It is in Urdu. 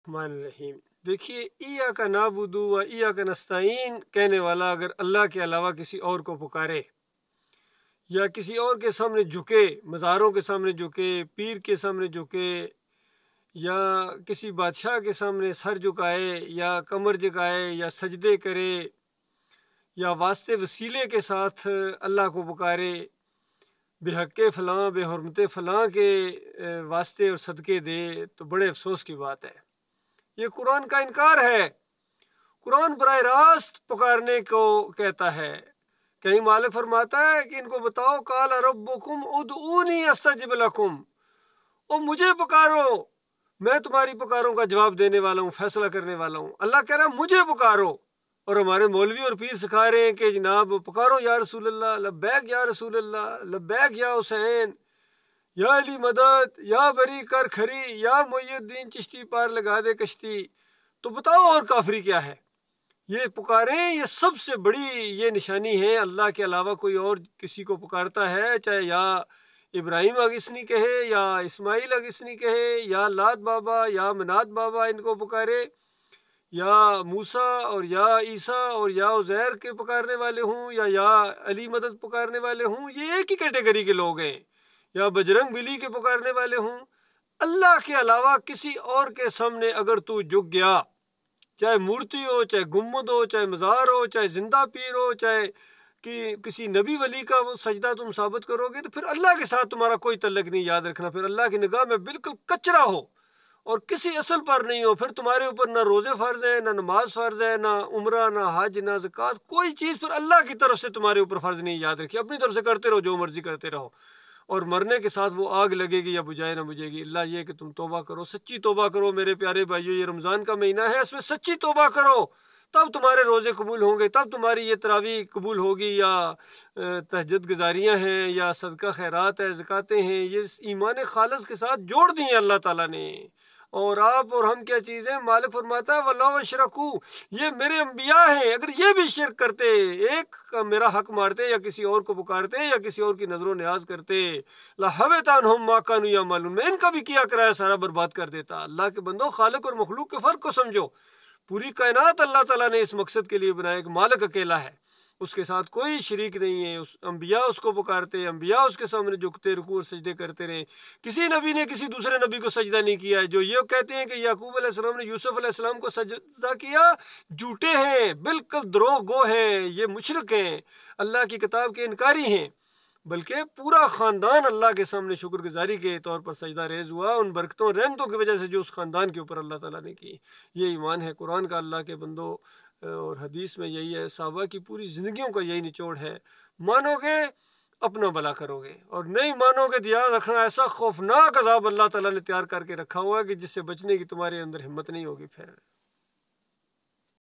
الرحمن الرحیم۔ دیکھیے، ایاک نعبد و ایاک نستعین کہنے والا اگر اللہ کے علاوہ کسی اور کو پکارے یا کسی اور کے سامنے جھکے، مزاروں کے سامنے جھکے، پیر کے سامنے جھکے، یا کسی بادشاہ کے سامنے سر جھکائے یا کمر جھکائے یا سجدے کرے یا واسطے وسیلے کے ساتھ اللہ کو پکارے، بے حق فلاں بے حرمت فلاں کے واسطے اور صدقے دے، تو بڑے افسوس کی بات ہے۔ یہ قرآن کا انکار ہے۔ قرآن براہ راست پکارنے کو کہتا ہے۔ کہیں مالک فرماتا ہے کہ ان کو بتاؤ، قال ربکم ادعونی استجب لکم، او مجھے پکارو، میں تمہاری پکاروں کا جواب دینے والا ہوں، فیصلہ کرنے والا ہوں۔ اللہ کہہ رہا ہے مجھے پکارو، اور ہمارے مولوی اور پیر سکھا رہے ہیں کہ جناب پکارو یا رسول اللہ، لبیک یا رسول اللہ، لبیک یا حسین، یا علی مدد، یا بری کر کھری، یا معی الدین چشتی پار لگا دے کشتی۔ تو بتاؤ اور کافری کیا ہے؟ یہ پکاریں، یہ سب سے بڑی یہ نشانی ہے۔ اللہ کے علاوہ کوئی اور کسی کو پکارتا ہے، چاہے یا ابراہیم اگسنی کہے یا اسماعیل اگسنی کہے یا لات بابا یا منات بابا ان کو پکارے، یا موسیٰ اور یا عیسیٰ اور یا عزیر کے پکارنے والے ہوں یا علی مدد پکارنے والے ہوں، یہ ایک ہی کیٹیگری کے لوگ ہیں، یا بجرنگ بلی کے پکارنے والے ہوں۔ اللہ کے علاوہ کسی اور کے سامنے اگر تو جھک گیا، چاہے مورتی ہو، چاہے گنبد ہو، چاہے مزار ہو، چاہے زندہ پیر ہو، چاہے کہ کسی نبی ولی کا سجدہ تم ثابت کرو گے، تو پھر اللہ کے ساتھ تمہارا کوئی تعلق نہیں، یاد رکھنا۔ پھر اللہ کی نگاہ میں بالکل کچرا ہو اور کسی اصل پر نہیں ہو، پھر تمہارے اوپر نہ روزے فرض ہے، نہ نماز فرض ہے، نہ عمرہ، نہ حج، نہ زکوٰۃ، کوئی چیز پھر اللہ کی طرف سے تمہارے اوپر فرض نہیں۔ یاد رکھیے، اپنی طرف سے کرتے رہو، جو مرضی کرتے رہو، اور مرنے کے ساتھ وہ آگ لگے گی یا بجھائے نہ بجھے گی۔ اللہ یہ کہ تم توبہ کرو، سچی توبہ کرو میرے پیارے بھائیو۔ یہ رمضان کا مہینہ ہے، اس میں سچی توبہ کرو، تب تمہارے روزے قبول ہوں گے، تب تمہاری یہ تراویح قبول ہوگی، یا تہجد گزاریاں ہیں، یا صدقہ خیرات ہے، زکاتیں ہیں، یہ ایمان خالص کے ساتھ جوڑ دی ہیں اللہ تعالیٰ نے۔ اور آپ اور ہم کیا چیز ہیں؟ مالک فرماتا ہے وَلَوْ أَشْرَكُوا، یہ میرے انبیاء ہیں، اگر یہ بھی شرک کرتے، ایک کا میرا حق مارتے یا کسی اور کو پکارتے یا کسی اور کی نظر و نیاز کرتے، لَحَبِطَ عَنْهُمْ مَا كَانُوا يَعْمَلُونَ، میں ان کا بھی کیا کرایا سارا برباد کر دیتا۔ اللہ کے بندو، خالق اور مخلوق کے فرق کو سمجھو۔ پوری کائنات اللہ تعالیٰ نے اس مقصد کے لیے بنایا کہ مالک اکیلا ہے، اس کے ساتھ کوئی شریک نہیں ہے۔ انبیاء اس کو پکارتے، انبیاء اس کے سامنے جھکتے، رکوع اور سجدے کرتے رہے۔ کسی نبی نے کسی دوسرے نبی کو سجدہ نہیں کیا ہے۔ جو یہ کہتے ہیں کہ یعقوب علیہ السلام نے یوسف علیہ السلام کو سجدہ کیا، جھوٹے ہیں، بالکل دروغ گو ہیں، یہ مشرک ہیں، اللہ کی کتاب کے انکاری ہیں۔ بلکہ پورا خاندان اللہ کے سامنے شکر گزاری کے طور پر سجدہ ریز ہوا، ان برکتوں رحمتوں کی وجہ سے جو اس خاندان کے اوپر اللہ تعالیٰ نے کی۔ یہ ایمان ہے قرآن کا، اللہ کے بندو، اور حدیث میں یہی ہے، صحابہ کی پوری زندگیوں کا یہی نچوڑ ہے۔ مانو گے اپنا بھلا کرو گے، اور نہیں مانو گے دھیان رکھنا ایسا خوفناک عذاب اللہ تعالیٰ نے تیار کر کے رکھا ہوا ہے کہ جس سے بچنے کی تمہارے اندر ہمت نہیں ہوگی پھر۔